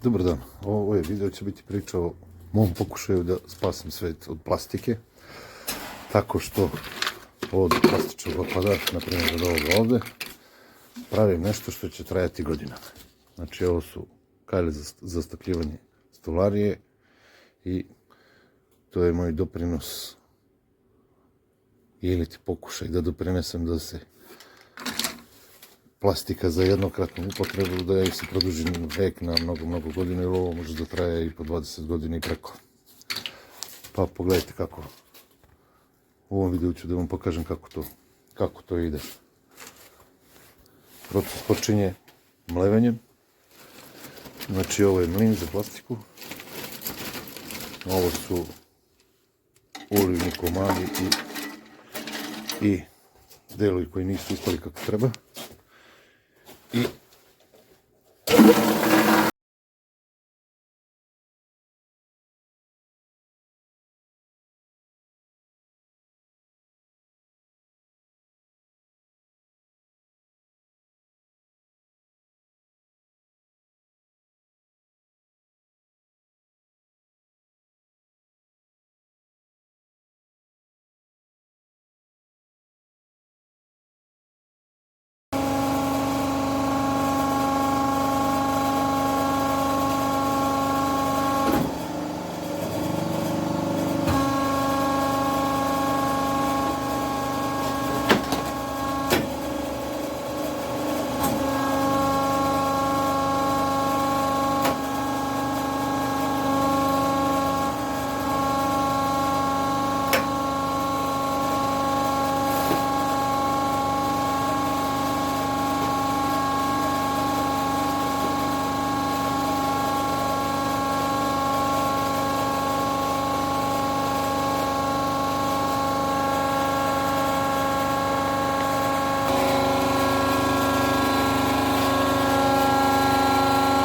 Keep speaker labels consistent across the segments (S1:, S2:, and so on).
S1: Dobar dan, ovo je video će biti priča o mom pokušaju da spasim svet od plastike, tako što od plastičnog otpada, na primjer od ovoga ovde, pravim nešto što će trajati godinama. Znači ovo su kajle za stakljivanje stolarije i to je moj doprinos ili ti pokušaj da doprinesem da se plastika za jednokratnu upotrebu, da je se produži vek na mnogo godina, jer ovo može da traje i po 20 godina i preko. Pa pogledajte kako. U ovom videu ću da vam pokažem kako to ide. Proces počinje mlevenjem. Znači ovo je mlin za plastiku. Ovo su olivni komadi i delovi koji nisu ispali kako treba. I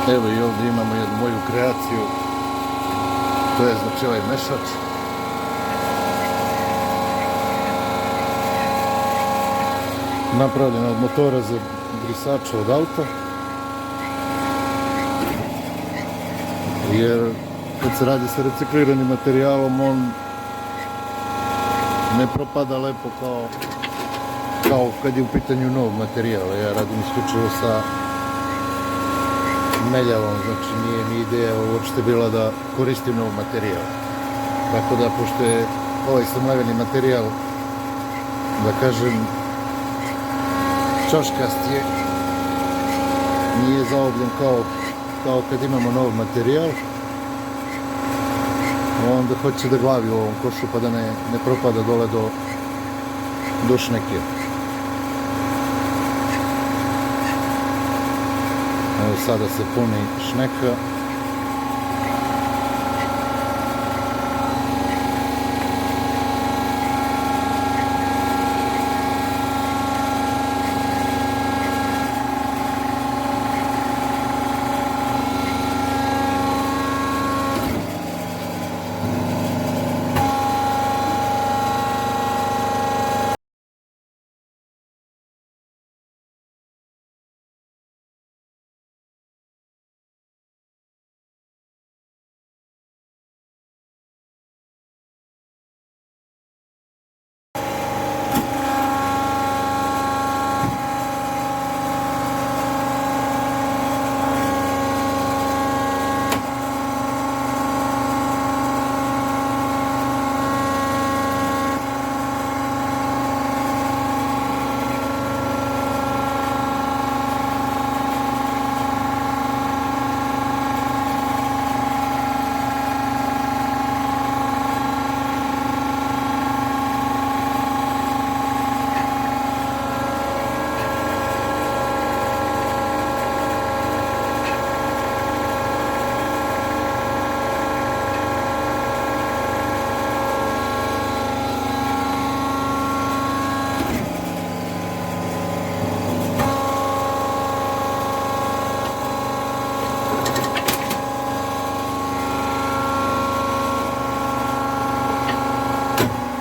S1: evo i ovdje imamo jednu moju kreaciju, to je znači ovaj mešač. Napravljen od motora za brisača od auta. Jer kad se radi sa recikliranim materijalom, on ne propada lepo kao kad je u pitanju nov materijal. Ja radim isključivo sa meljavom, znači nije mi ideja uopšte bila da koristim nov materijal. Tako da, pošto je ovaj samleveni materijal, da kažem, čoškast je, nije zaobljen kao kad imamo nov materijal, onda hoće da glavi u ovom košu pa da ne propada dole do šneke. Evo sada se puni šneka.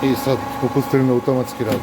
S1: I sad smo pustili na automatski rad.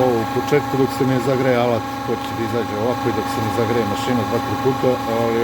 S1: ovo u početku dok se ne zagreje alat, to će da izađe ovako i dok se ne zagreje mašina 2-3 puta, ali